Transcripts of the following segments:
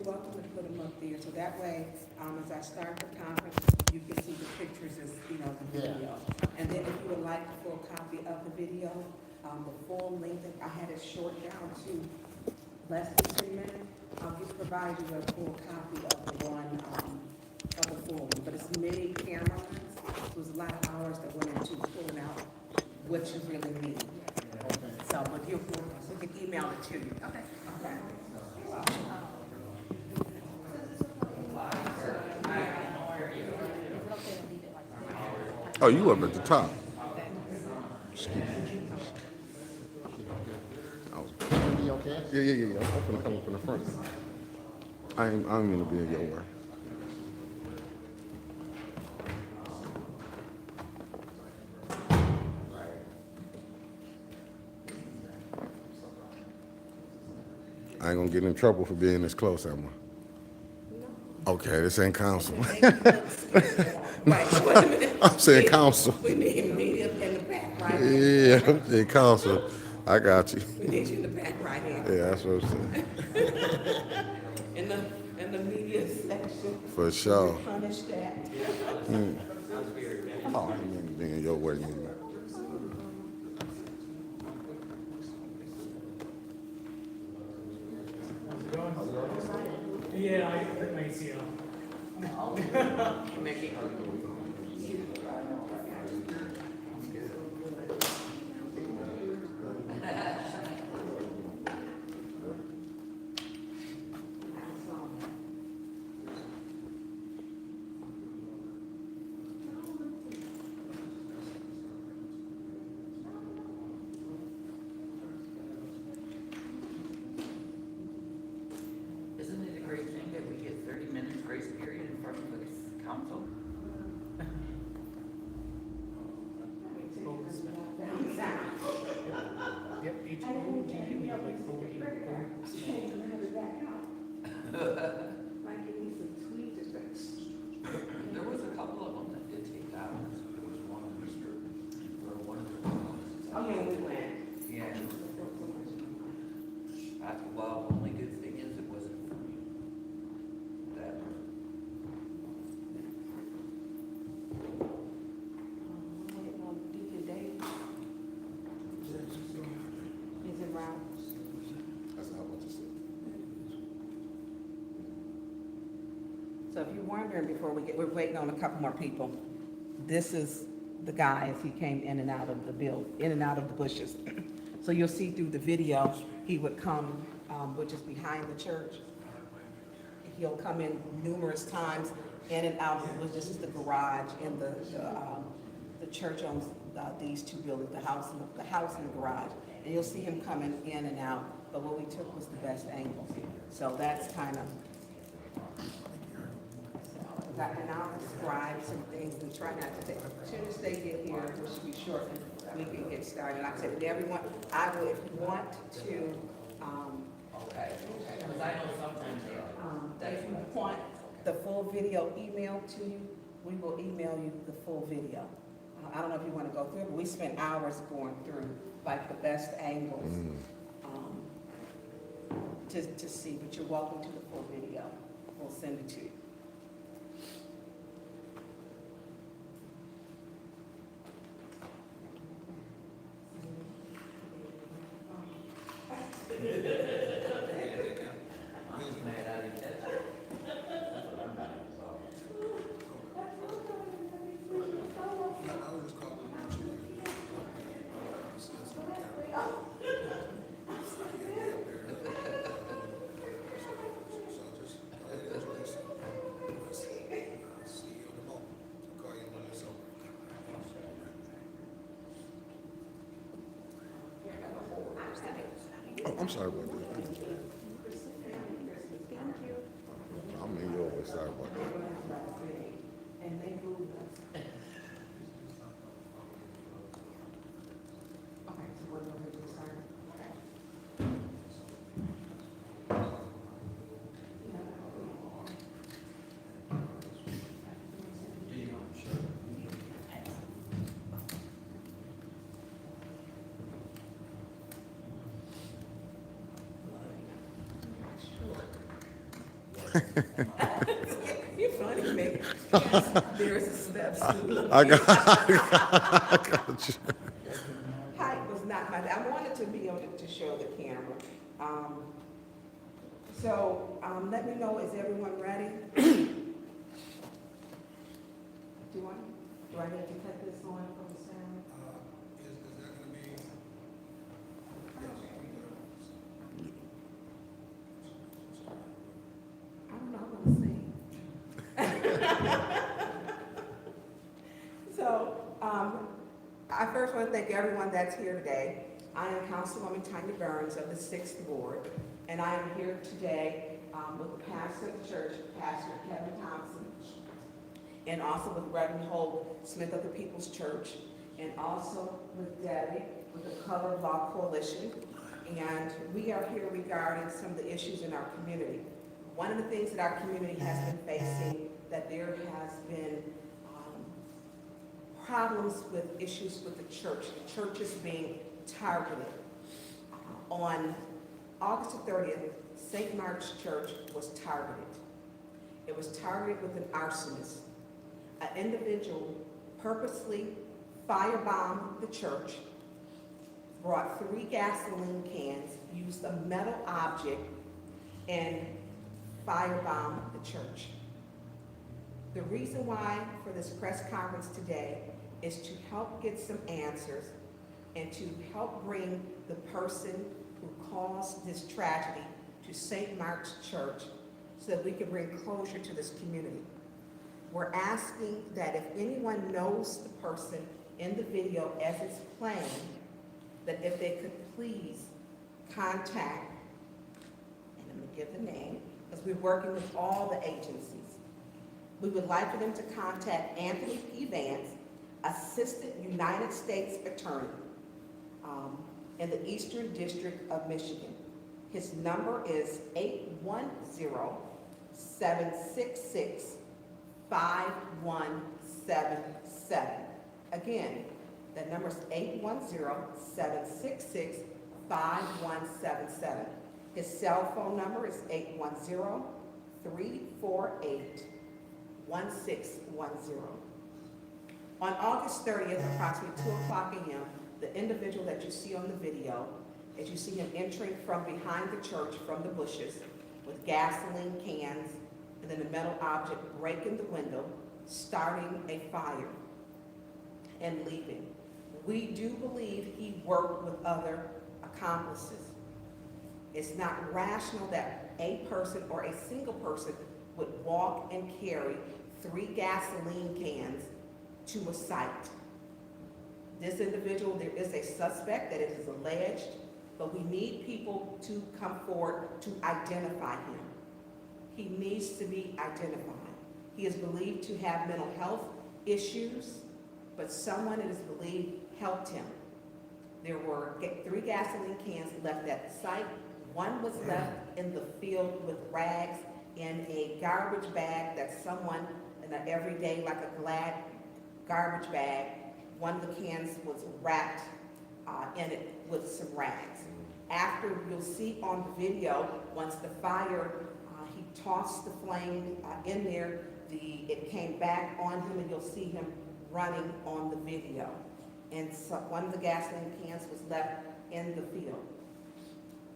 welcome to put them up there, so that way, as I start the conference, you can see the pictures as, the video. And then if you would like a full copy of the video, the full length, I had it short down to less than 10 minutes. I'll just provide you with a full copy of the one, of the full one, but it's many cameras, so there's a lot of hours that went into pulling out what you really need. So, but we can email it to you. Okay. Okay. Oh, you up at the top. Be okay? Yeah. I'm gonna come up in the front. I ain't gonna be in your way. I ain't gonna get in trouble for being this close, am I? Okay, this ain't council. I'm saying council. We need media in the back right Yeah, I'm saying council. I got you. We need you in the back right here. Yeah, that's what I'm saying. In the media section. For sure. Punish that. Oh, I ain't being in your way, man. Yeah, I hurt my ACL. Mickey. Isn't it a great thing that we get 30 minutes grace period in front of the council? Yep, H-O-G, we have like 40. There was a couple of them that did take hours. There was one of Mr. or one of the. Oh, yeah, we went. Yeah. Well, only good thing is it wasn't for me. That. Is it round? That's not what you said. So if you're wondering before we're waiting on a couple more people. This is the guy as he came in and out of the bushes. So you'll see through the video, he would come, which is behind the church. He'll come in numerous times, in and out. This is the garage, and the church owns these two buildings, the house and the garage. And you'll see him coming in and out, but what we took was the best angle. So that's kind of, and I'll describe some things and try not to take, as soon as they get here, which should be short, we can get started. Like I said, everyone, I would, if you want to, Okay, because I know sometimes if you want the full video emailed to you, we will email you the full video. I don't know if you want to go through it, but we spent hours going through, like, the best angles to see, but you're welcome to the full video. We'll send it to you. Oh, I'm sorry about that. I'm in your way. Sorry about that. And they moved us. Okay, so we're going to start. You're funny, man. Yes, there is a step stool. I got you. Height was not my, I wanted to be able to show the camera. Let me know, is everyone ready? Do I need to cut this on from the sound? Is that gonna be? I don't know, I'm gonna sing. I first want to thank everyone that's here today. I am Councilwoman Burns of the 6th Ward, and I am here today with the pastor of the church, Pastor Kevin Thompson, and also with Reverend Holt Smith of the People's Church, and also with Debbie with the Color Law Coalition. And we are here regarding some of the issues in our community. One of the things that our community has been facing, that there has been problems with issues with the churches being targeted. On August the 30th, St. Mark's Church was targeted. It was targeted with an arsonist. An individual purposely firebombed the church, brought 3 gasoline cans, used a metal object, and firebombed the church. The reason why for this press conference today is to help get some answers and to help bring the person who caused this tragedy to St. Mark's Church so that we can bring closure to this community. We're asking that if anyone knows the person in the video as it's playing, that if they could please contact, and I'm gonna give the name, because we're working with all the agencies. We would like for them to contact Anthony P. Vance, Assistant United States Attorney in the Eastern District of Michigan. His number is 810-766-5177. Again, that number is 810-766-5177. His cell phone number is 810-348-1610. On August 30th, approximately 2 o'clock a.m., the individual that you see on the video, as you see him entering from behind the church from the bushes with gasoline cans and then a metal object breaking the window, starting a fire and leaving. We do believe he worked with other accomplices. It's not rational that a person or a single person would walk and carry 3 gasoline cans to a site. This individual, there is a suspect that it is alleged, but we need people to come forward to identify him. He needs to be identified. He is believed to have mental health issues, but someone it is believed helped him. There were 3 gasoline cans left at the site. 1 was left in the field with rags in a garbage bag that someone in an everyday, like a Glad garbage bag, 1 of the cans was wrapped in it with some rags. After, you'll see on the video, once the fire, he tossed the flame in there, it came back on him, and you'll see him running on the video. And so 1 of the gasoline cans was left in the field.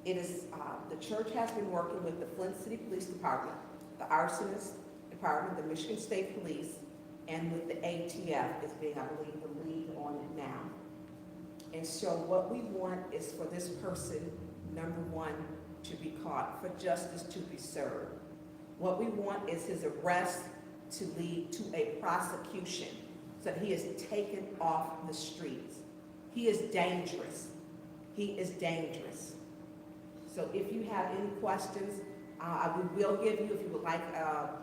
It is, the church has been working with the Flint City Police Department, the Arsonist Department, the Michigan State Police, and with the ATF is being, I believe, the lead on it now. And so what we want is for this person, number 1, to be caught, for justice to be served. What we want is his arrest to lead to a prosecution so that he is taken off the streets. He is dangerous. He is dangerous. So if you have any questions, we will give you, if you would like to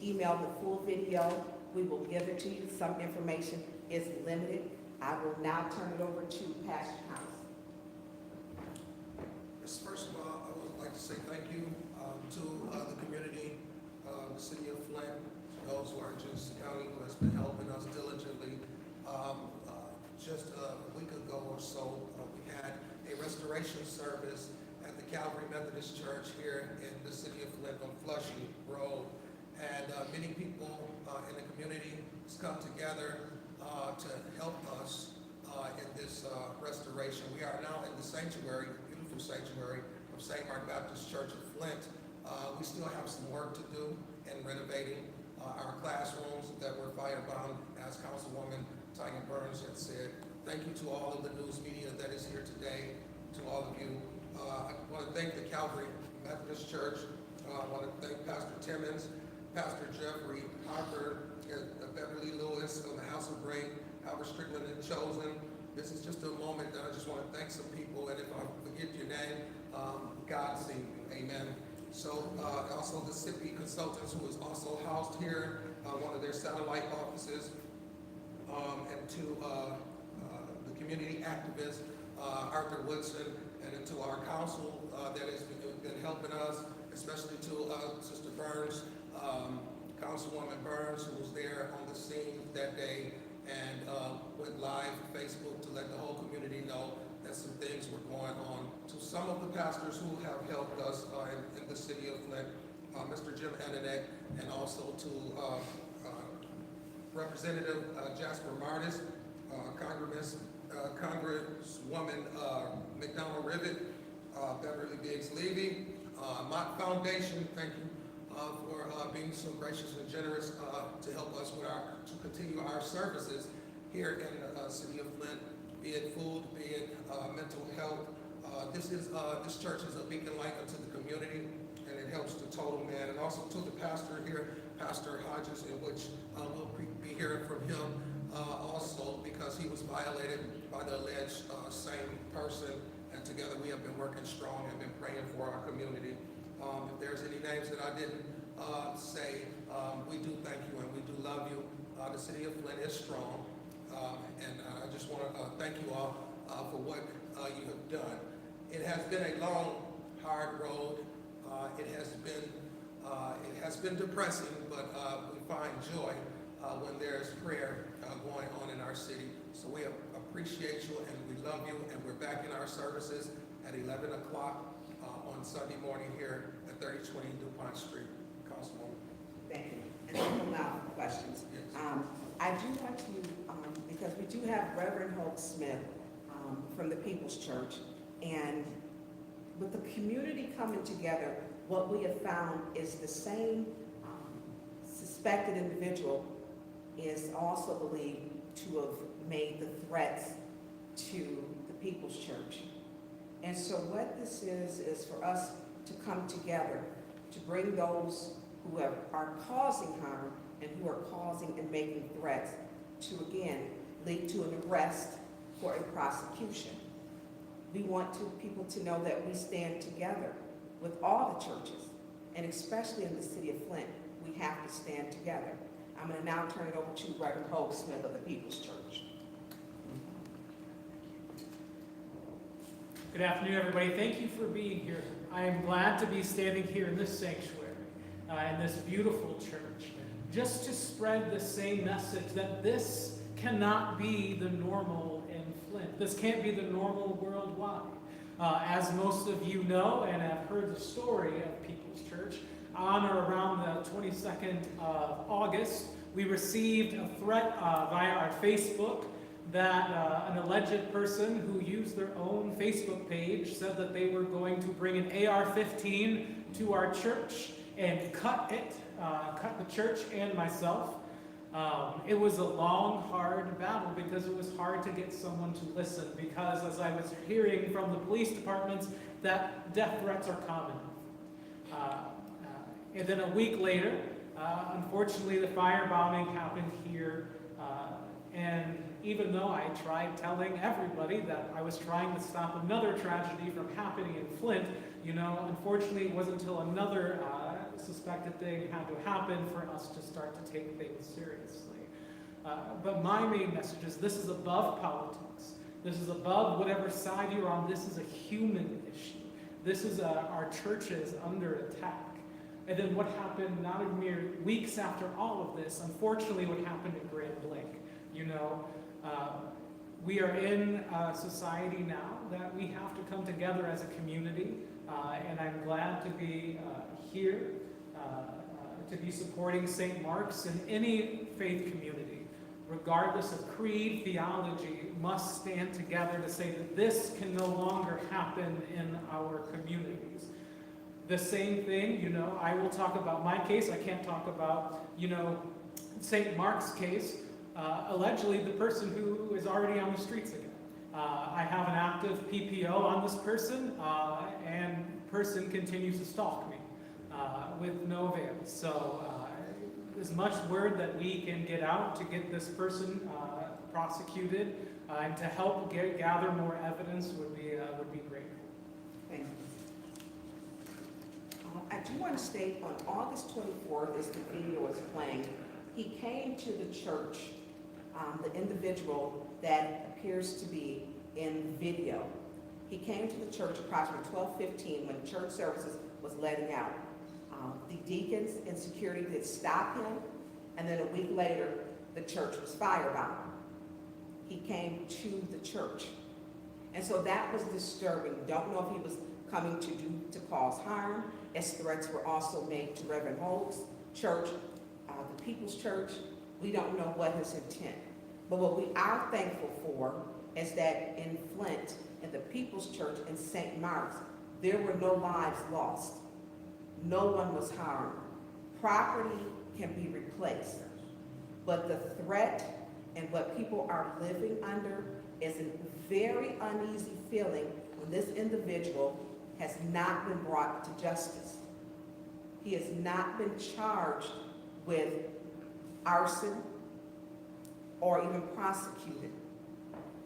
email the full video, we will give it to you. Some information is limited. I will now turn it over to Pastor House. First of all, I would like to say thank you to the community, the city of Flint, those who are in Genesee County who has been helping us diligently. Just a week ago or so, we had a restoration service at the Calvary Methodist Church here in the city of Flint. Flint on Flushing Road. And many people in the community has come together to help us in this restoration. We are now in the sanctuary, the beautiful sanctuary of St. Mark Baptist Church of Flint. We still have some work to do in renovating our classrooms that were firebound, as Councilwoman Burns had said. Thank you to all of the news media that is here today, to all of you. I want to thank the Calvary Methodist Church. I want to thank Pastor Timmons, Pastor Jeffrey Harper, Beverly Lewis on the House of Grain, Albert Strickland and Chosen. This is just a moment that I just want to thank some people, and if I forget your name, God save you, amen. So also the SIPI Consultants, who is also housed here, one of their satellite offices, and to the community activist, Arthur Woodson, and then to our council that has been helping us, especially to Sister Burns, Councilwoman Burns, who was there on the scene that day and went live on Facebook to let the whole community know that some things were going on. To some of the pastors who have helped us in the city of Flint, Mr. Jim Ananek, and also to Representative Jasper Martis, Congresswoman McDonald Rivet, Beverly Biggs Levy, Mott Foundation, thank you for being so gracious and generous to help us with to continue our services here in the city of Flint, be it food, be it mental health. This church is a beacon light unto the community, and it helps the total man. And also to the pastor here, Pastor Hodges, in which we'll be hearing from him also, because he was violated by the alleged same person. And together we have been working strong and been praying for our community. If there's any names that I didn't say, we do thank you and we do love you. The city of Flint is strong, and I just want to thank you all for what you have done. It has been a long, hard road. It has been depressing, but we find joy when there's prayer going on in our city. So we appreciate you and we love you, and we're back in our services at 11 o'clock on Sunday morning here at 3020 DuPont Street. Councilwoman. Thank you. And then we'll now for questions. Yes. I do want to, because we do have Reverend Hope Smith from the People's Church, and with the community coming together, what we have found is the same suspected individual is also believed to have made the threats to the People's Church. And so what this is for us to come together to bring those who are causing harm and who are causing and making threats to, again, lead to an arrest or a prosecution. We want people to know that we stand together with all the churches, and especially in the city of Flint, we have to stand together. I'm going to now turn it over to Reverend Hope Smith of the People's Church. Good afternoon, everybody. Thank you for being here. I am glad to be standing here in this sanctuary, in this beautiful church, just to spread the same message that this cannot be the normal in Flint. This can't be the normal worldwide. As most of you know and have heard the story of People's Church, on or around the 22nd of August, we received a threat via our Facebook that an alleged person who used their own Facebook page said that they were going to bring an AR-15 to our church and cut the church and myself. It was a long, hard battle because it was hard to get someone to listen, because as I was hearing from the police departments, that death threats are common. And then a week later, unfortunately, the firebombing happened here. And even though I tried telling everybody that I was trying to stop another tragedy from happening in Flint, unfortunately, it wasn't until another suspected thing had to happen for us to start to take things seriously. But my main message is this is above politics. This is above whatever side you're on. This is a human issue. This is our church is under attack. And then what happened not a mere weeks after all of this, unfortunately what happened at Grand Blanc. We are in a society now that we have to come together as a community and I'm glad to be here to be supporting St. Mark's and any faith community, regardless of creed, theology, must stand together to say that this can no longer happen in our communities. The same thing, I will talk about my case. I can't talk about, St. Mark's case. Allegedly, the person who is already on the streets again. I have an active PPO on this person, and person continues to stalk me with no avail. So as much word that we can get out to get this person prosecuted and to help gather more evidence would be great. Thank you. I do want to state on August 24th, as the video is playing, he came to the church, the individual that appears to be in the video. He came to the church approximately 12:15 when church services was letting out. The deacons and security did stop him, and then a week later, the church was firebound. He came to the church. And so that was disturbing. Don't know if he was coming to cause harm, as threats were also made to Reverend Holt's church, the People's Church. We don't know what his intent. But what we are thankful for is that in Flint, in the People's Church in St. Mark's, there were no lives lost. No one was harmed. Property can be replaced. But the threat and what people are living under is a very uneasy feeling when this individual has not been brought to justice. He has not been charged with arson or even prosecuted.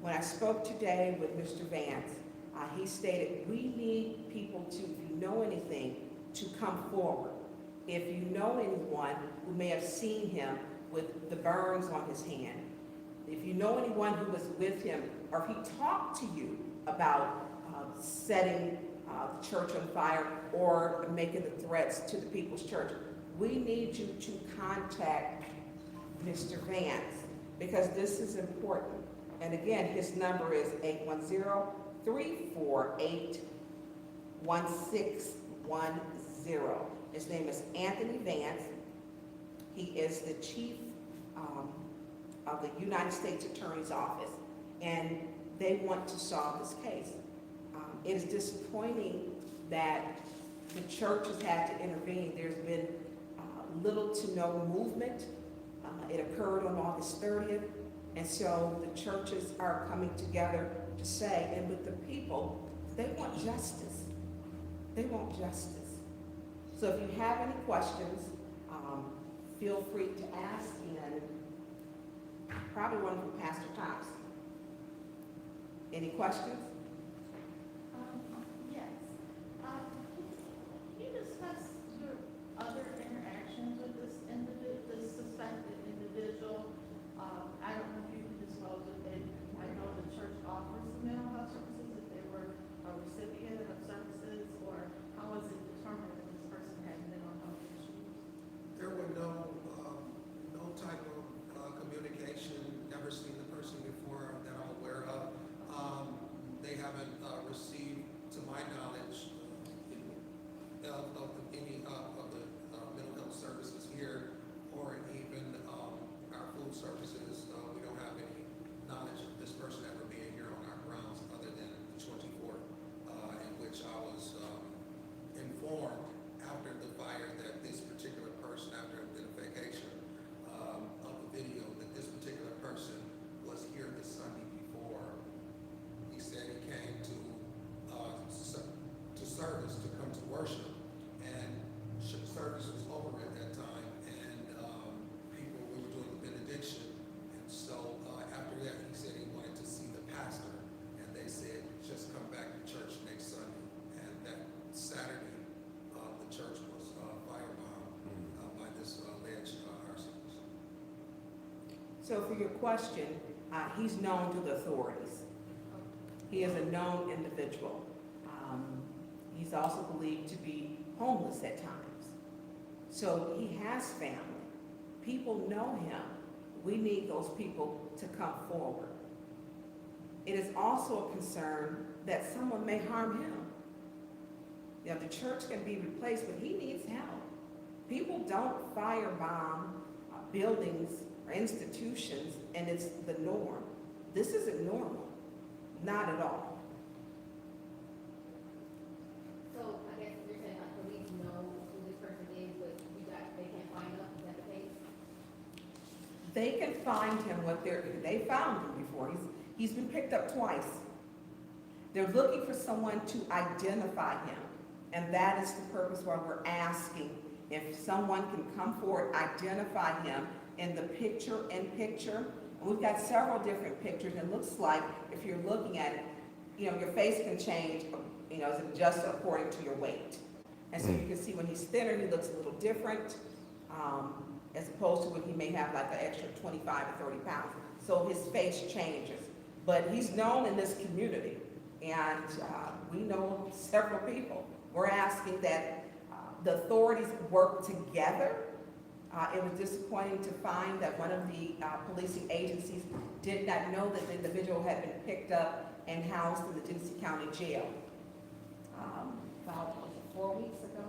When I spoke today with Mr. Vance, he stated, we need people to, if you know anything, to come forward. If you know anyone who may have seen him with the burns on his hand, if you know anyone who was with him, or if he talked to you about setting the church on fire or making the threats to the People's Church, we need you to contact Mr. Vance, because this is important. And again, his number is 810-348-1610. His name is Anthony Vance. He is the chief of the United States Attorney's Office, and they want to solve this case. It is disappointing that the church has had to intervene. There's been little to no movement. It occurred on August 30th, and so the churches are coming together to say, and with the people, they want justice. They want justice. So if you have any questions, feel free to ask, and probably one from Pastor Thompson. Any questions? Yes. Can you discuss your other interactions with this suspected individual? I don't know if you can disclose it. I know the church offers some mental health services, if they were a recipient of services, or how was it determined that this person had mental health issues? There were no type of communication, never seen the person before that I'm aware of. They haven't received, to my knowledge, of any of the mental health services here, or even our food services. We don't have any knowledge of this person ever being here on our grounds, other than the 24th, in which I was informed after the fire that this particular person, after identification of the video, that this particular person was here the Sunday before. He said he came to service, to come to worship, and service was over at that time, and we were doing the benediction, and so after that he said he wanted to see the pastor, and they said just come back to church next Sunday, and that Saturday the church was firebombed by this alleged arsonist. So for your question, he's known to the authorities. He is a known individual. He's also believed to be homeless at times. So he has family. People know him. We need those people to come forward. It is also a concern that someone may harm him. You know, the church can be replaced, but he needs help. People don't firebomb buildings or institutions, and it's the norm. This isn't normal, not at all. So I guess you're saying like police know who this person is, but they can't find them, is that the case? They can find him they found him before. He's been picked up twice. They're looking for someone to identify him. And that is the purpose why we're asking if someone can come forward, identify him in the picture-in-picture. And we've got several different pictures. And it looks like if you're looking at it, you know, your face can change, you know, just according to your weight. And so you can see when he's thinner, he looks a little different, as opposed to when he may have like an extra 25 or 30 pounds. So his face changes. But he's known in this community, and we know several people. We're asking that the authorities work together. It was disappointing to find that one of the policing agencies did not know that the individual had been picked up and housed in the Genesee County Jail about 4 weeks ago.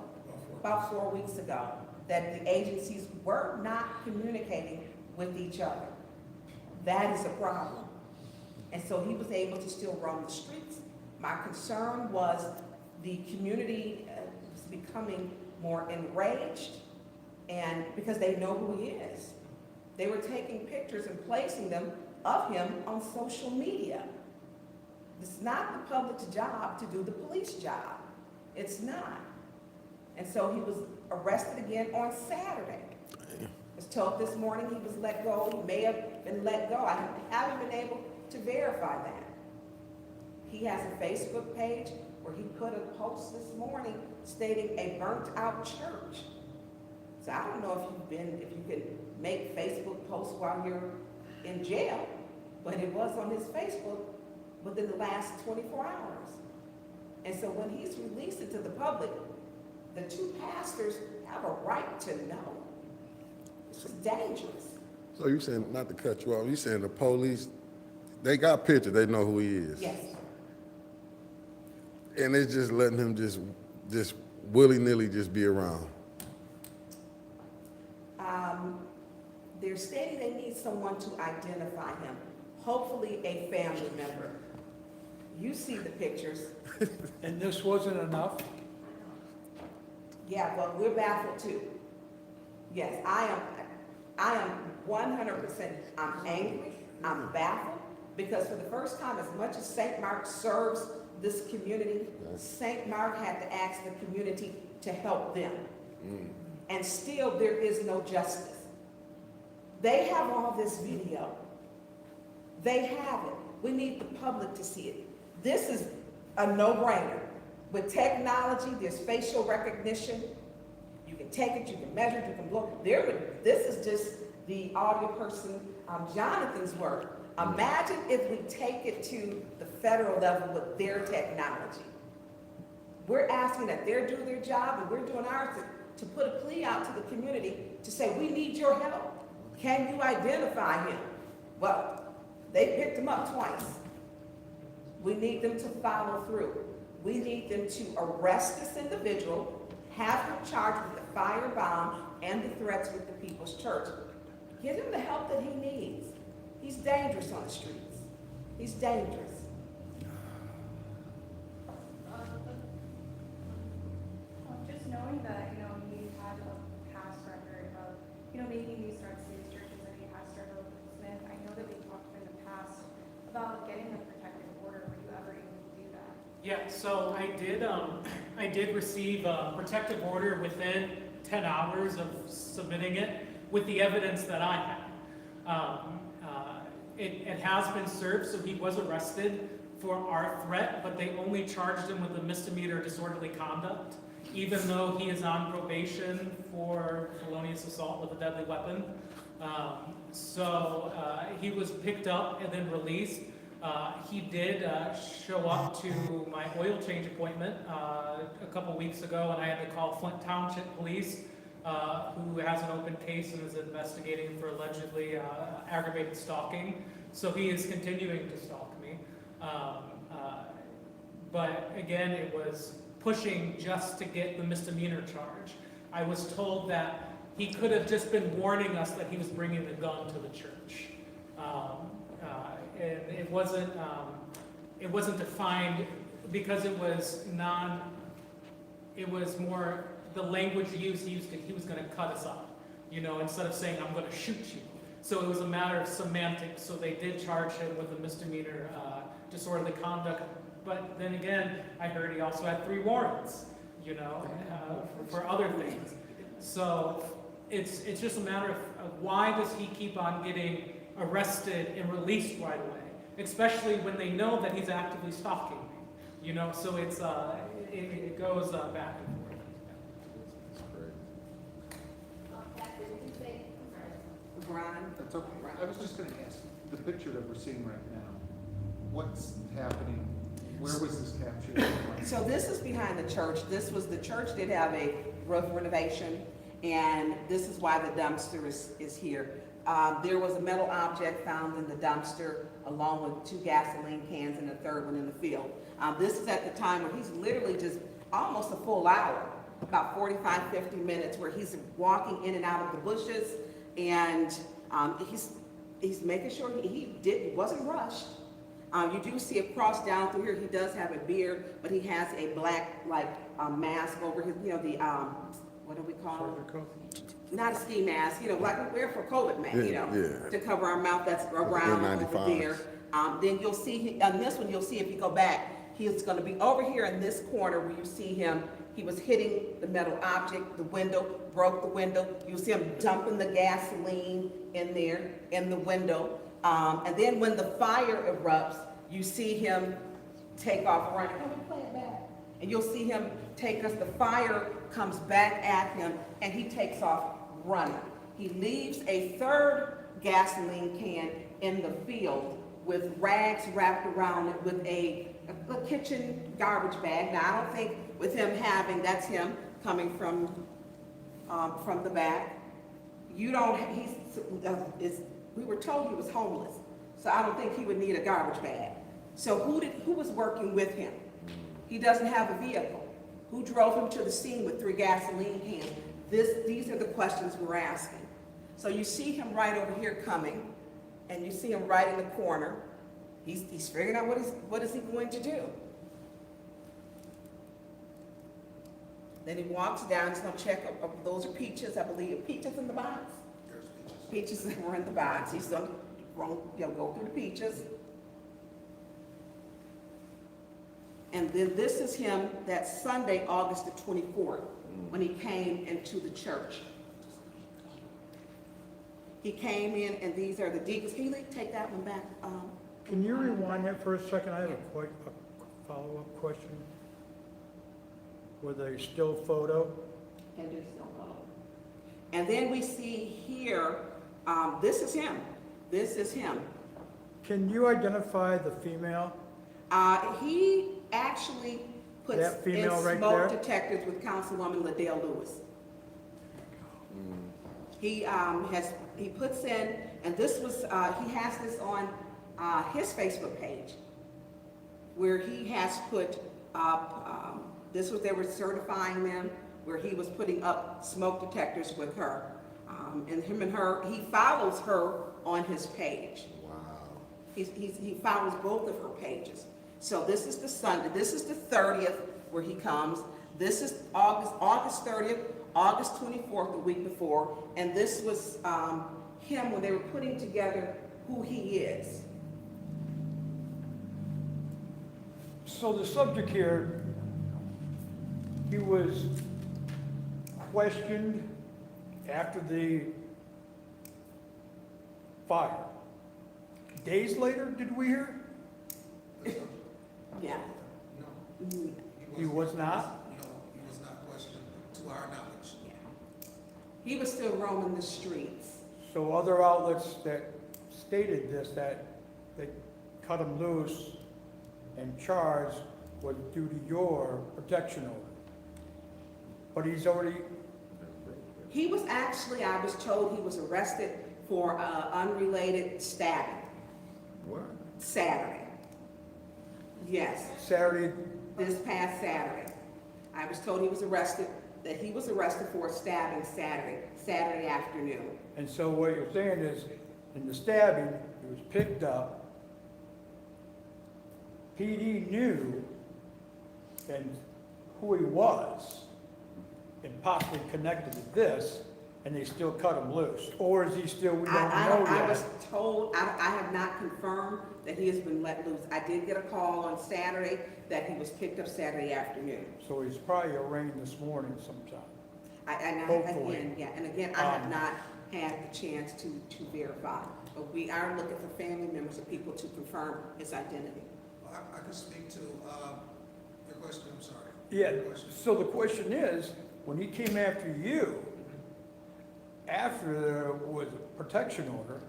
About 4 weeks ago, that the agencies were not communicating with each other. That is a problem. And so he was able to still roam the streets. My concern was the community was becoming more enraged, and because they know who he is. They were taking pictures and placing them of him on social media. It's not the public's job to do the police job. It's not. And so he was arrested again on Saturday. I was told this morning he was let go. He may have been let go. I haven't been able to verify that. He has a Facebook page where he put a post this morning stating a burnt out church. So I don't know if you can make Facebook posts while you're in jail, but it was on his Facebook within the last 24 hours. And so when he's released it to the public, the two pastors have a right to know. It's dangerous. So you saying, not to cut you off, you saying the police, they got pictures, they know who he is? Yes. And they just letting him just willy-nilly just be around? They're stating they need someone to identify him, hopefully a family member. You see the pictures. And this wasn't enough? Yeah, well, we're baffled too. Yes, I am 100%, I'm angry, I'm baffled, because for the first time, as much as St. Mark serves this community, St. Mark had to ask the community to help them. And still there is no justice. They have all this video. They have it. We need the public to see it. This is a no-brainer. With technology, there's facial recognition. You can take it, you can measure it, you can blow. This is just the audio person, Jonathan's work. Imagine if we take it to the federal level with their technology. We're asking that they do their job, and we're doing ours to put a plea out to the community to say, we need your help. Can you identify him? Well, they picked him up twice. We need them to follow through. We need them to arrest this individual, have him charged with the firebomb and the threats with the People's Church. Give him the help that he needs. He's dangerous on the streets. He's dangerous. Just knowing that, he had a past record of, making these threats to these churches that he has struggled with Smith, I know that we talked in the past about getting a protective order. Were you ever able to do that? Yeah, so I did receive a protective order within 10 hours of submitting it with the evidence that I had. It has been served, so he was arrested for our threat, but they only charged him with a misdemeanor disorderly conduct, even though he is on probation for felonious assault with a deadly weapon. He was picked up and then released. He did show up to my oil change appointment a couple weeks ago, and I had to call Flint Township Police, who has an open case and is investigating for allegedly aggravated stalking. So he is continuing to stalk me. But again, it was pushing just to get the misdemeanor charge. I was told that he could have just been warning us that he was bringing the gun to the church. And it wasn't defined because it was more, the language he used he was gonna cut us up, instead of saying, I'm gonna shoot you. So it was a matter of semantics, so they did charge him with a misdemeanor disorderly conduct. But then again, I heard he also had 3 warrants, for other things. So it's just a matter of why does he keep on getting arrested and released right away, especially when they know that he's actively stalking me, so it goes back and forth. Pastor, did you say, I'm sorry. Brian? That's okay. I was just gonna ask, the picture that we're seeing right now, what's happening? Where was this captured? So this is behind the church. The church did have a roof renovation, and this is why the dumpster is here. There was a metal object found in the dumpster along with 2 gasoline cans and a third one in the field. This is at the time where he's literally just almost a full hour, about 45, 50 minutes, where he's walking in and out of the bushes, and he's making sure he wasn't rushed. You do see a cross down through here. He does have a beard, but he has a black mask over his, what do we call it? Not a ski mask, like we wear for COVID mask, to cover our mouth. That's around over there. Then you'll see, on this one, you'll see if you go back, he's gonna be over here in this corner where you see him. He was hitting the metal object, the window, broke the window. You'll see him dumping the gasoline in there, in the window. And then when the fire erupts, you see him take off running. Come and play it back. And you'll see him take us, the fire comes back at him, and he takes off running. He leaves a 3rd gasoline can in the field with rags wrapped around it with a kitchen garbage bag. Now, I don't think with him having, that's him coming from the back. We were told he was homeless, so I don't think he would need a garbage bag. So who was working with him? He doesn't have a vehicle. Who drove him to the scene with 3 gasoline cans? These are the questions we're asking. So you see him right over here coming, and you see him right in the corner. He's figuring out what is he going to do. Then he walks down, he's gonna check, those are peaches, I believe, peaches in the box? There's peaches. Peaches that were in the box. He's gonna go through the peaches. And then this is him that Sunday, August the 24th, when he came into the church. He came in, and these are the deacons. Can you take that one back? Can you rewind that for a second? I have a follow-up question. With a still photo? And there's no color. And then we see here, this is him. This is him. Can you identify the female? He actually puts That female in right smoke there? detectors with Councilwoman Liddell Lewis. He puts in, and this was, he has this on his Facebook page, where he has put up, this was, they were certifying them, where he was putting up smoke detectors with her. And him and her, he follows her on his page. Wow. He follows both of her pages. So this is the Sunday, this is the 30th where he comes. This is August 30th, August 24th, the week before. And this was him when they were putting together who he is. So the subject here, he was questioned after the fire. Days later, did we hear? Yeah. No. He was not? No, he was not questioned, to our knowledge. Yeah. He was still roaming the streets. So other outlets that stated this, that they cut him loose and charged was due to your protection order. But he's already, He was actually, I was told he was arrested for unrelated stabbing What? Saturday. Yes, Saturday, this past Saturday. I was told he was arrested, that he was arrested for a stabbing Saturday afternoon. And so what you're saying is, in the stabbing, he was picked up, PD knew and who he was, and possibly connected to this, and they still cut him loose? Or is he still, we don't know I was yet? told, I have not confirmed that he has been let loose. I did get a call on Saturday that he was picked up Saturday afternoon. So he's probably arraigned this morning sometime. Hopefully. Again, I have not had the chance to verify. But we are looking for family members of people to confirm his identity. I can speak to, your question, I'm sorry. Yeah, Your question. so the question is, when he came after you, after there was a protection order,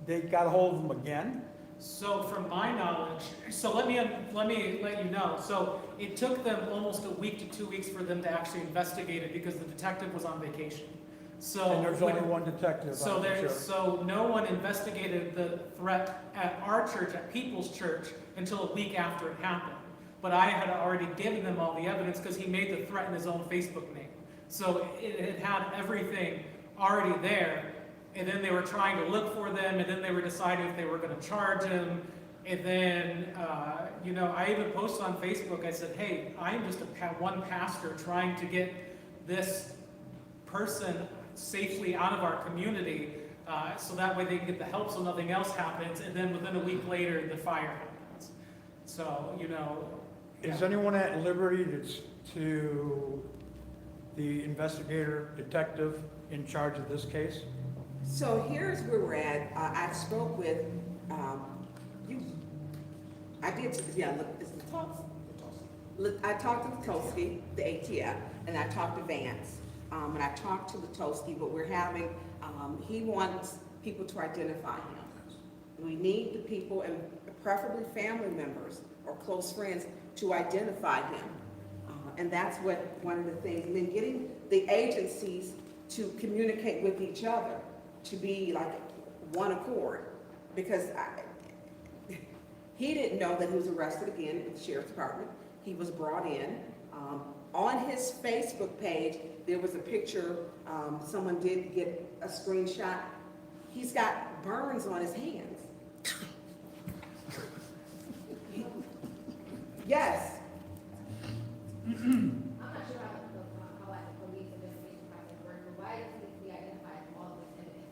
they got a hold of him again? So from my knowledge, so let me let you know. So it took them almost a week to 2 weeks for them to actually investigate it because the detective was on vacation. So And there's only one detective, So I'm sure. so no one investigated the threat at our church, at People's Church, until a week after it happened. But I had already given them all the evidence because he made the threat in his own Facebook name. So it had everything already there. And then they were trying to look for them, and then they were deciding if they were going to charge him. And then, I even posted on Facebook, I said, hey, I'm just one pastor trying to get this person safely out of our community, so that way they can get the help so nothing else happens. And then within a week later, the fire happens. So, Is anyone at liberty to the investigator, detective in charge of this case? So here's where we're at. I spoke with, I talked to Latoski, the ATF, and I talked to Vance, and I talked to Latoski, but we're having, he wants people to identify him. We need the people, and preferably family members or close friends, to identify him. And that's one of the things, and then getting the agencies to communicate with each other, to be like one accord, because he didn't know that he was arrested again at the sheriff's department. He was brought in. On his Facebook page, there was a picture, someone did get a screenshot. He's got burns on his hands. Yes. I'm not sure how the police investigation process works, but why does it need to be identified all of this evidence,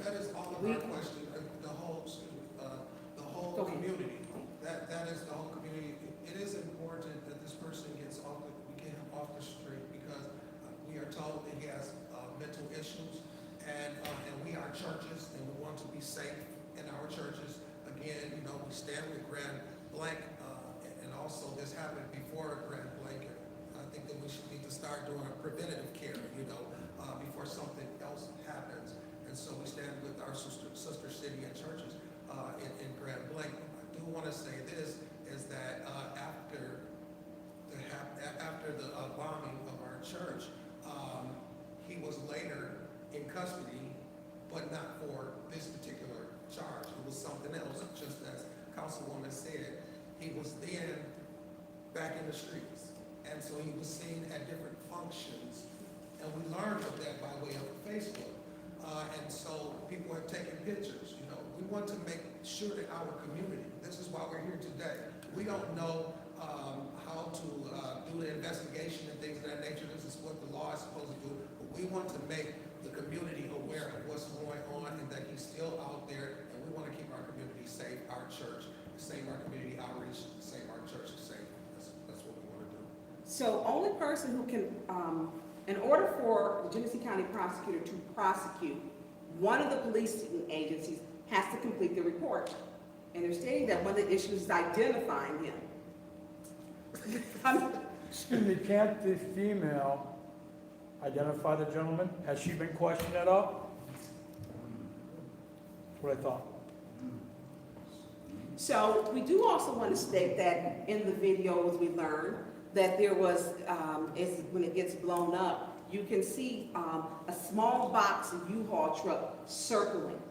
That is all of our question, the whole Go ahead. community. That is the whole community. It is important that this person gets we get him off the street, because we are told that he has mental issues, and we are churches, and we want to be safe in our churches. Again, we stand with Grand Blanc, and also this happened before Grand Blanc. I think that we need to start doing a preventative care, before something else happens. And so we stand with our sister city and churches in Grand Blanc. I do want to say this, is that after the bombing of our church, he was later in custody, but not for this particular charge. It was something else, just as Councilwoman said. He was then back in the streets, and so he was seen at different functions, and we learned of that by way of Facebook. And so people have taken pictures. We want to make sure that our community, this is why we're here today. We don't know how to do the investigation and things of that nature. This is what the law is supposed to do. But we want to make the community aware of what's going on, and that he's still out there, and we want to keep our community safe, our church, save our community outreach, save our church safe. That's what we want to do. So only person who can, in order for the Genesee County prosecutor to prosecute, one of the policing agencies has to complete the report. And they're stating that one of the issues is identifying him. Excuse me, can't the female identify the gentleman? Has she been questioned at all? That's what I thought. So we do also want to state that in the videos we learned that there was, when it gets blown up, you can see a small box U-Haul truck circling.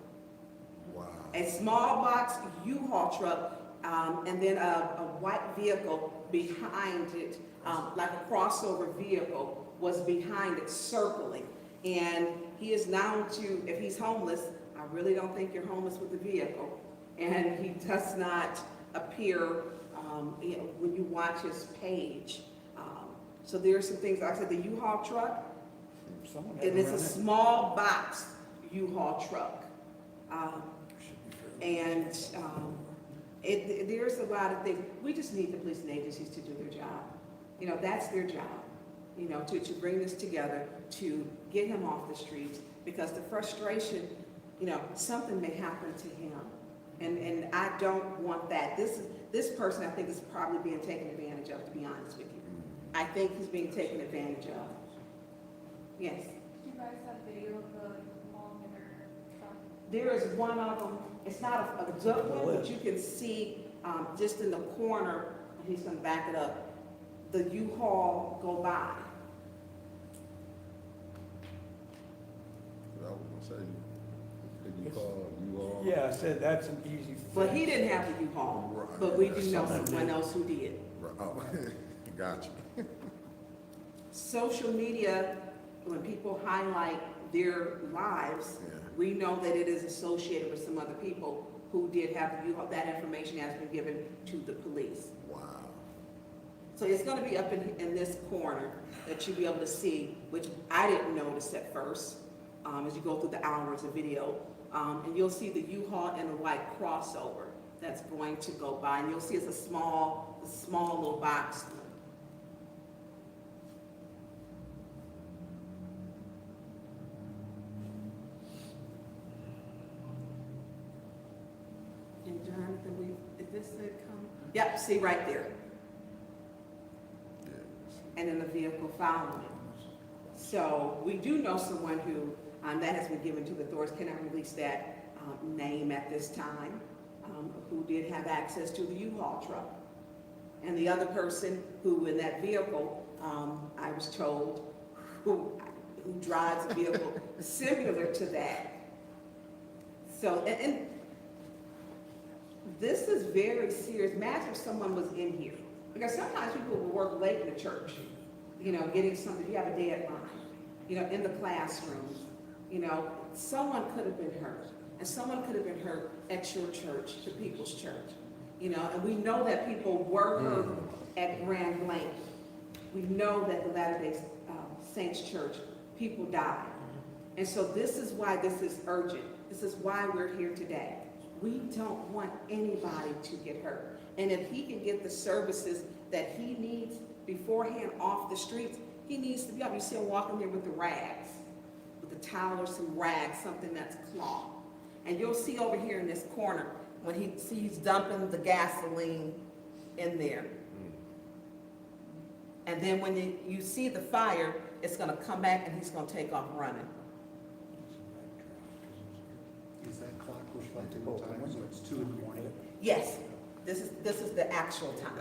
Wow. A small box U-Haul truck and then a white vehicle behind it, like a crossover vehicle, was behind it circling. And he is known to, if he's homeless, I really don't think you're homeless with the vehicle. And he does not appear, when you watch his page. So there are some things, like I said, the U-Haul truck, Someone had it to is run a it. small box U-Haul truck. There's a lot of things. We just need the police and agencies to do their job. You know, that's their job, you know, to bring this together, to get him off the streets, because the frustration, you know, something may happen to him. And I don't want that. This person, I think, is probably being taken advantage of, to be honest with you. I think he's being taken advantage of. Yes. Do you guys have video of the mom in her truck? There is one of them, it's not a good one, but you can see, just in the corner, he's gonna back it up, the U-Haul go by. I was gonna say, did you call U-Haul? Yeah, I said that's an easy fix. But he didn't have the U-Haul, Right. but we do That's know something. someone else who did. Right. Oh, gotcha. Social media, when people highlight their lives, Yeah. we know that it is associated with some other people who did have the U-Haul. That information has been given to the police. Wow. So it's gonna be up in this corner that you'll be able to see, which I didn't notice at first, as you go through the hours of video. And you'll see the U-Haul and the white crossover that's going to go by, and you'll see it's a small little box. And Jonathan, is this it come? Yep, see right there. Yes. And then the vehicle following it. So we do know someone who, that has been given to the authorities, cannot release that name at this time, who did have access to the U-Haul truck. And the other person who in that vehicle, I was told, who drives a vehicle similar to that. So, and this is very serious. Imagine if someone was in here. Because sometimes people will work late in the church, you know, getting something, you have a deadline, you know, in the classrooms. You know, someone could have been hurt. And someone could have been hurt at your church, the People's Church. You know, and we know that people were hurt at Grand Blanc. We know that the Latter-day Saints Church, people died. And so this is why this is urgent. This is why we're here today. We don't want anybody to get hurt. And if he can get the services that he needs beforehand off the streets, he needs to be up. You see him walking there with the rags, with the towel or some rags, something that's cloth. And you'll see over here in this corner, when he's dumping the gasoline in there. And then when you see the fire, it's gonna come back and he's gonna take off running. Is that clock reflecting the time, so it's 2 in the morning? Yes, this is the actual time.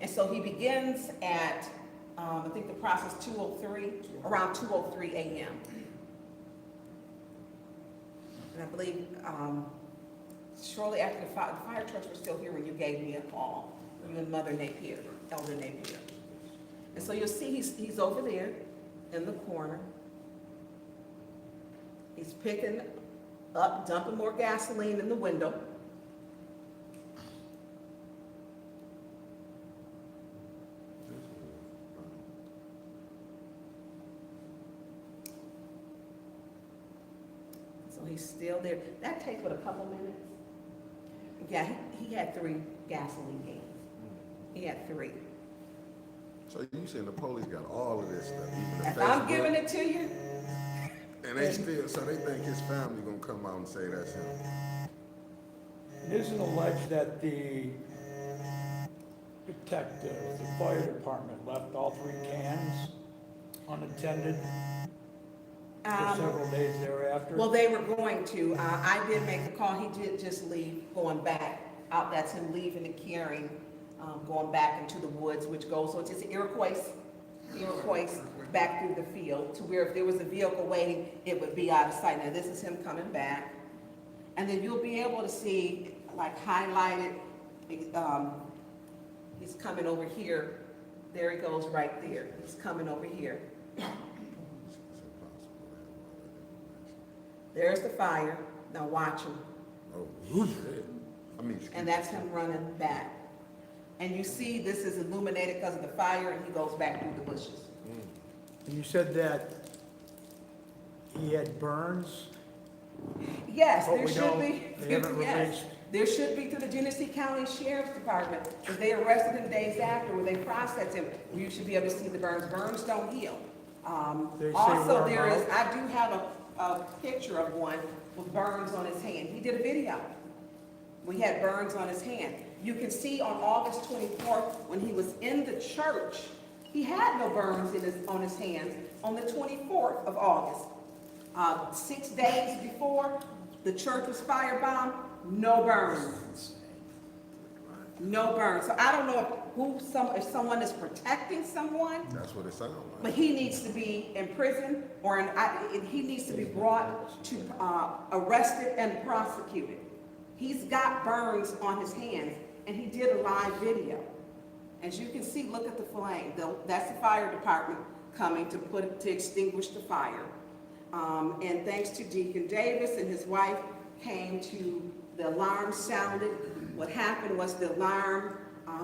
And so he begins at, I think the process 2:03, around 2:03 a.m. And I believe shortly after the fire trucks were still here when you gave me a call, you and Mother Napier, Elder Napier. And so you'll see he's over there in the corner. He's picking up, dumping more gasoline in the window. So he's still there. That takes, what, a couple minutes? Yeah, he had 3 gasoline cans. He had 3. So you saying the police got all of this stuff, even the If I'm Facebook? giving it to you, And they still, so they think his family gonna come out and say that's him. It isn't alleged that the detective, the fire department left all 3 cans unattended for several days thereafter? well, they were going to. I did make a call. He did just leave, going back out. That's him leaving and carrying, going back into the woods, which goes, so it's just Iroquois back through the field to where if there was a vehicle waiting, it would be out of sight. Now, this is him coming back. And then you'll be able to see like highlighted, he's coming over here. There he goes right there. He's coming over here. There's the fire. Now watch him. Oh, shit. I mean, And that's him running back. And you see this is illuminated because of the fire, and he goes back through the bushes. And you said that he had burns? Yes, But there we should don't- be. they haven't Yes. released. There should be through the Genesee County Sheriff's Department, because they arrested him days after, when they processed him. You should be able to see the burns. Burns don't heal. They say Also, there is, whereabouts? I do have a picture of one with burns on his hand. He did a video. We had burns on his hand. You can see on August 24th, when he was in the church, he had no burns on his hands on the 24th of August. 6 days before the church was firebombed, no burns. No burns. So I don't know if someone is protecting someone, that's what it sounds but like. he needs to be in prison or he needs to be brought to, arrested and prosecuted. He's got burns on his hands, and he did a live video. As you can see, look at the flame. That's the fire department coming to extinguish the fire. And thanks to Deacon Davis and his wife came to, the alarm sounded. What happened was the alarm,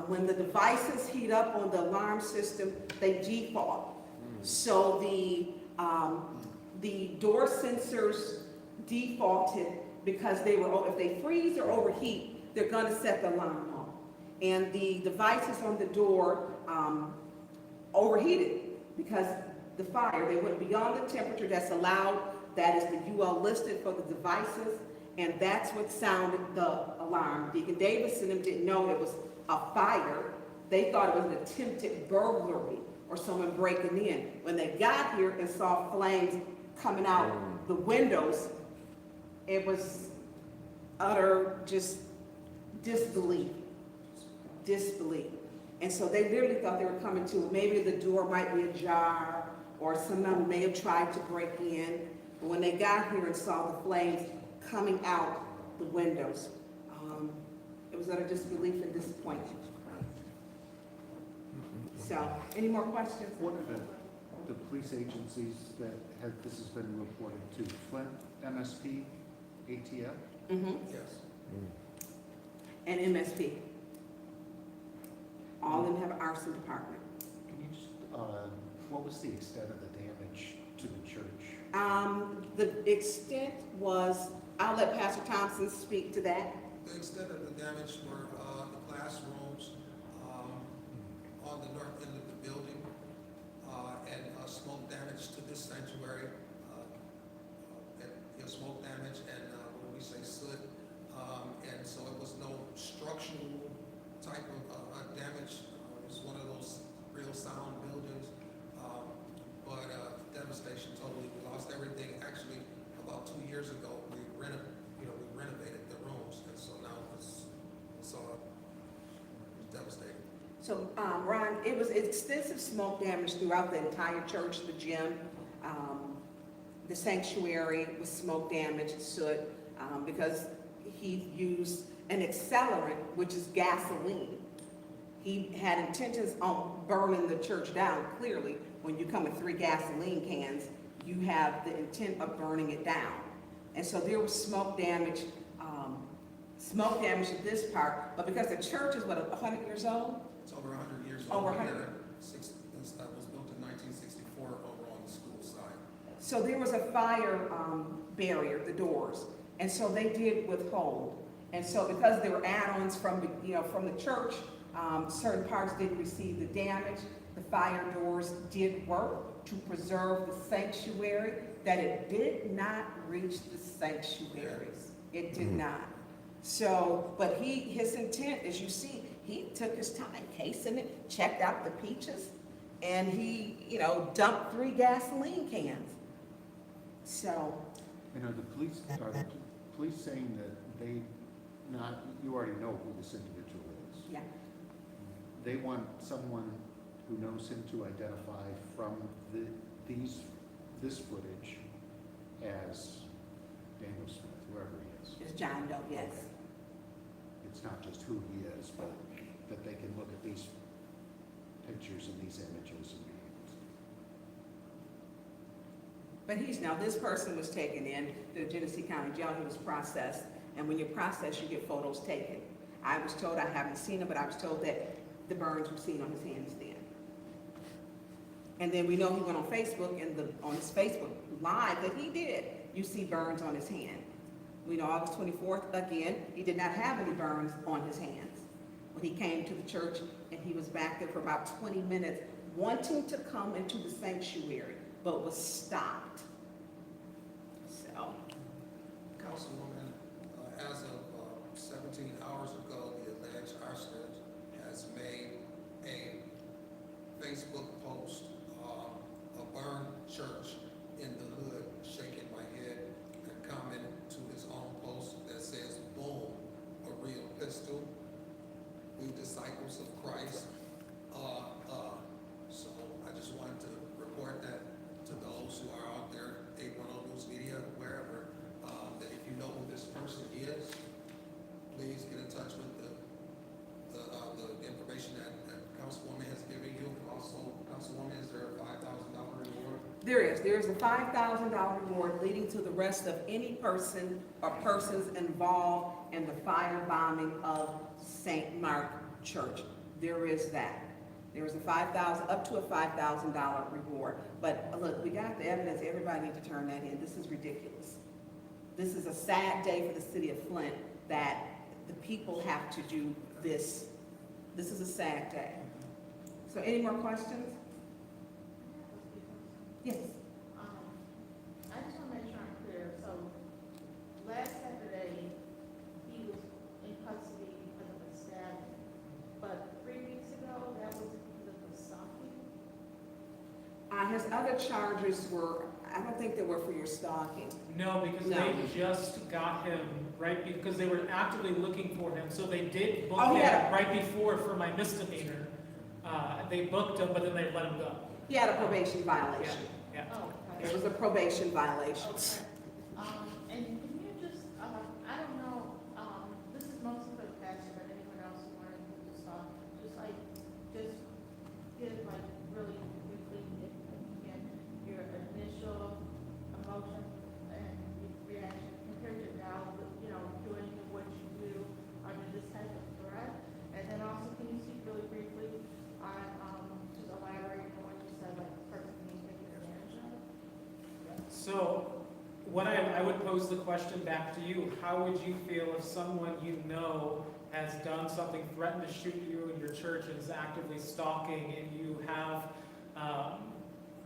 when the devices heat up on the alarm system, they default. So the door sensors defaulted because if they freeze or overheat, they're gonna set the alarm off. And the devices on the door overheated because the fire, they went beyond the temperature that's allowed, that is the UL listed for the devices, and that's what sounded the alarm. Deacon Davis and them didn't know it was a fire. They thought it was an attempted burglary or someone breaking in. When they got here and saw flames coming out the windows, it was utter just disbelief. And so they literally thought they were coming to, maybe the door might be ajar, or someone may have tried to break in. But when they got here and saw the flames coming out the windows, it was utter disbelief and disappointment. So, any more questions? What are the police agencies that this has been reported to? Flint, MSP, ATF? Mm-hmm. Yes. And MSP. All of them have an arson department. Can you just, what was the extent of the damage to the church? The extent was, I'll let Pastor Thompson speak to that. The extent of the damage were the classrooms on the north end of the building and smoke damage to this sanctuary, smoke damage and what do we say, soot. And so it was no structural type of damage. It was one of those real sound buildings, but devastation totally. We lost everything. Actually, about 2 years ago, we renovated the rooms, and so now it's devastating. So, Ron, it was extensive smoke damage throughout the entire church, the gym, the sanctuary was smoke damage, soot, because he used an accelerant, which is gasoline. He had intentions on burning the church down. Clearly, when you come with 3 gasoline cans, you have the intent of burning it down. And so there was smoke damage at this part, but because the church is, 100 years old? It's over 100 years Over old. 100. That was built in 1964 over on the school side. So there was a fire barrier, the doors, and so they did withhold. And so because there were add-ons from the church, certain parts didn't receive the damage. The fire doors did work to preserve the sanctuary, that it did not reach the sanctuaries. It did not. So, but his intent, as you see, he took his time casing it, checked out the peaches, and he, dumped 3 gasoline cans. So. And are the police saying that you already know who this individual is? Yeah. They want someone who knows him to identify from this footage as Daniel Smith, whoever he is. It's John Doe, yes. it's not just who he is, but that they can look at these pictures and these images and be But this person was taken in the Genesee County Jail, he was processed, and when you're processed, you get photos taken. I was told, I haven't seen them, but I was told that the burns were seen on his hands then. And then we know he went on Facebook, and on his Facebook Live that he did, you see burns on his hand. We know August 24th, again, he did not have any burns on his hands. When he came to the church, and he was back there for about 20 minutes, wanting to come into the sanctuary, but was stopped. So, Councilwoman, as of 17 hours ago, the alleged arsonist has made a Facebook post, a burned church in the hood, shaking my head, and commented to his own post that says, boom, a real pistol. We disciples of Christ. So I just wanted to report that to those who are out there, A10 News Media, wherever, that if you know who this person is, please get in touch with the information that Councilwoman has given you. Also, Councilwoman, is there a $5,000 reward? there is a $5,000 reward leading to the rest of any person or persons involved in the firebombing of St. Mark Church. There is that. There is up to a $5,000 reward. But look, we got the evidence. Everybody needs to turn that in. This is ridiculous. This is a sad day for the city of Flint that the people have to do this. This is a sad day. So any more questions? Yes. I just want to make sure I'm clear. So last Saturday, he was in custody because of a stabbing. But 3 weeks ago, that was because of the stalking? His other charges were, I don't think they were for your stalking. No, because No. they just got him, right, because they were actively looking for him, so they did book Oh, him yeah. right before for my misdemeanor. They booked him, but then they let him go. He had a probation violation. Yeah. Oh, okay. It was a probation violation. Okay. And can you just, I don't know, this is mostly for the pastor, but anyone else who wanted to just talk, just give like really quickly, if you can, your initial emotion and reaction compared to now, doing what you do under this type of threat. And then also, can you speak really briefly on, just elaborate on what you said, like the person being taken advantage of? So, what I would pose the question back to you, how would you feel if someone you know has done something, threatened to shoot you in your church and is actively stalking, and you have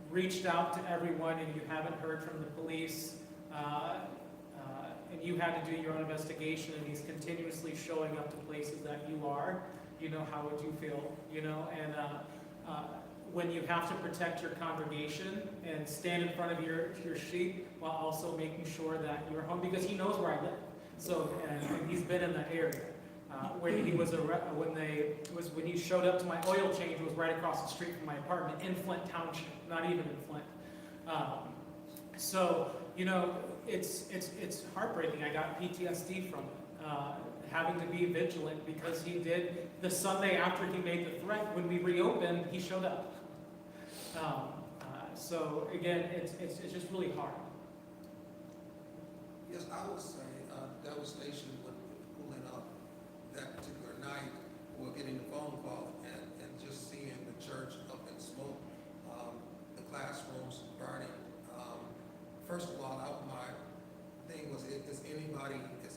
reached out to everyone and you haven't heard from the police, and you had to do your own investigation and he's continuously showing up to places that you are, how would you feel, and when you have to protect your congregation and stand in front of your sheep while also making sure that you're home, because he knows where I live. So, and he's been in the area. When he was when he showed up to my oil change, it was right across the street from my apartment in Flint Township, not even in Flint. So, it's heartbreaking. I got PTSD from it, having to be vigilant because he did, the Sunday after he made the threat, when we reopened, he showed up. So again, it's just really hard. Yes, I would say devastation with pulling up that particular night, or getting the phone call and just seeing the church up in smoke, the classrooms burning. First of all, my thing was, is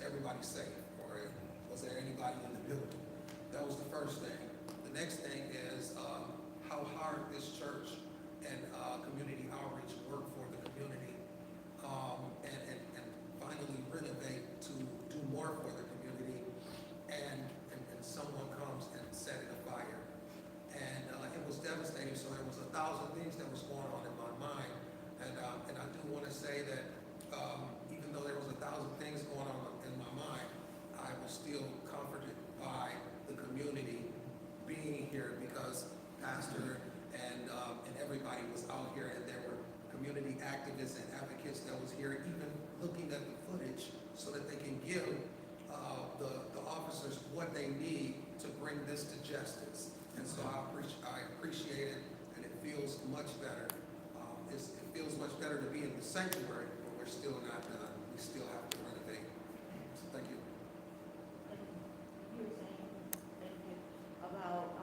everybody safe? Or was there anybody in the building? That was the first thing. The next thing is how hard this church and community outreach work for the community, and finally renovate to do more for the community, and someone comes and set it afire. And it was devastating, so there was 1,000 things that was going on in my mind. And I do want to say that even though there was 1,000 things going on in my mind, I was still comforted by the community being here, because Pastor and everybody was out here, and there were community activists and advocates that was here, even looking at the footage so that they can give the officers what they need to bring this to justice. And so I appreciate it, and it feels much better. It feels much better to be in the sanctuary, but we're still not done. We still have to renovate. So thank you. You were saying, thank you, about,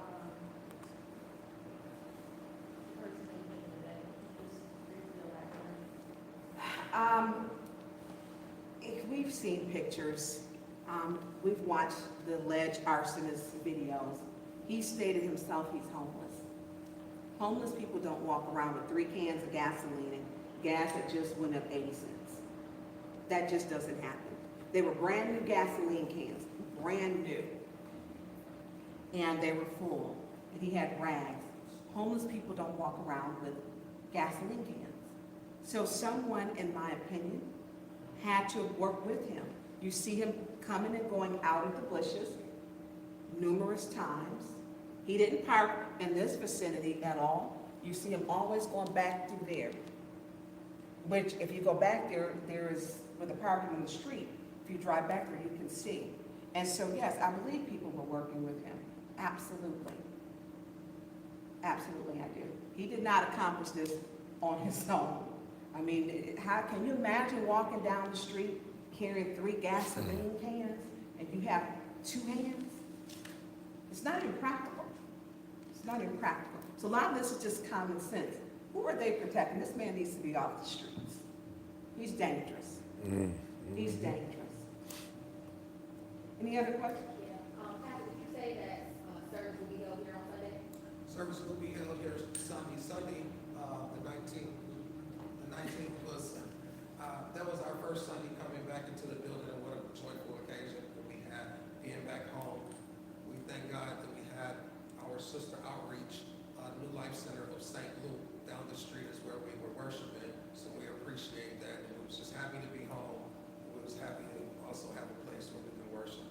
the person that came today, just briefly elaborate. If we've seen pictures, we've watched the alleged arsonist videos. He stated himself he's homeless. Homeless people don't walk around with 3 cans of gasoline and gas that just went up 80 cents. That just doesn't happen. They were brand new gasoline cans, brand new. And they were full, and he had rags. Homeless people don't walk around with gasoline cans. So someone, in my opinion, had to work with him. You see him coming and going out of the bushes numerous times. He didn't park in this vicinity at all. You see him always going back through there, which if you go back there, there is, with the parking on the street, if you drive back there, you can see. And so, yes, I believe people were working with him. Absolutely. Absolutely, I do. He did not accomplish this on his own. I mean, how can you imagine walking down the street carrying 3 gasoline cans and you have 2 hands? It's not even practical. It's not even practical. So a lot of this is just common sense. Who are they protecting? This man needs to be off the streets. He's dangerous. He's dangerous. Any other questions? Pastor, did you say that, service will be held here on Sunday? Service will be held here Sunday, the 19th. The 19th was, that was our first Sunday coming back into the building, and what a joyful occasion that we had being back home. We thank God that we had our sister outreach, New Life Center of St. Luke, down the street is where we were worshiping, so we appreciate that. And we was just happy to be home. We was happy to also have a place where we can worship.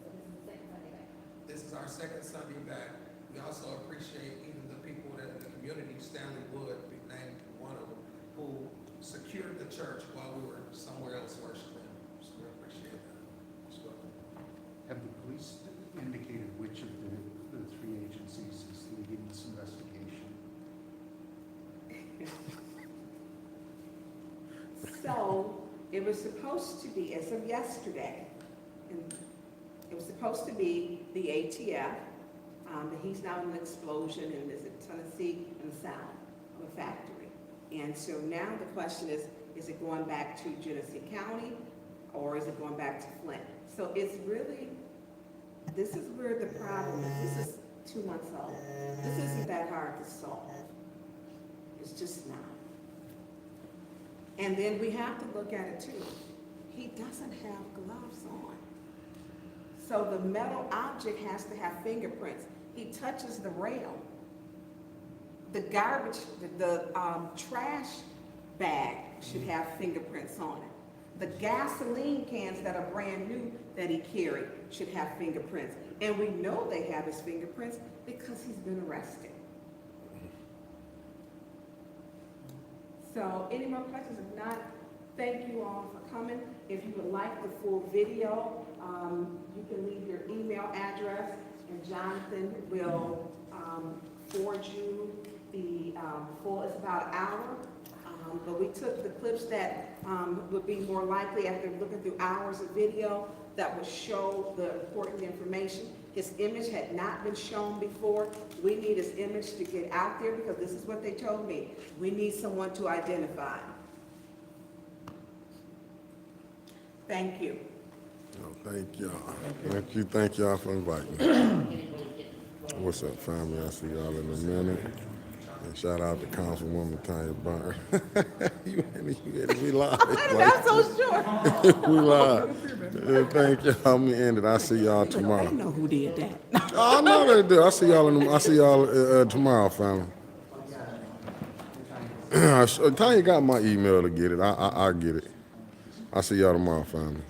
So this is the second Sunday back. This is our second Sunday back. We also appreciate even the people that in the community, Stanley Wood, we named one of them, who secured the church while we were somewhere else worshiping. So we appreciate that as well. Have the police indicated which of the 3 agencies is leading this investigation? So, it was supposed to be, as of yesterday, and it was supposed to be the ATF, but he's now in an explosion in Tennessee in the south of a factory. And so now the question is it going back to Genesee County or is it going back to Flint? So it's really, this is where the problem is. This is 2 months old. This isn't that hard to solve. It's just not. And then we have to look at it too. He doesn't have gloves on. So the metal object has to have fingerprints. He touches the rail. The garbage, the trash bag should have fingerprints on it. The gasoline cans that are brand new that he carried should have fingerprints. And we know they have his fingerprints because he's been arrested. So any more questions? If not, thank you all for coming. If you would like the full video, you can leave your email address and Jonathan will forward you the full, it's about an hour. But we took the clips that would be more likely after looking through hours of video that would show the important information. His image had not been shown before. We need his image to get out there because this is what they told me. We need someone to identify. Thank you. No, thank y'all. Thank y'all for inviting me. What's up, family? I'll see y'all in a minute. And shout out to Councilwoman Burns. We live. I'm so sure. We live. Thank y'all. I'm gonna end it. I'll see y'all tomorrow. I know who did that. Oh, I know they do. I'll see y'all tomorrow, family. Tanya got my email to get it. I'll get it. I'll see y'all tomorrow, family.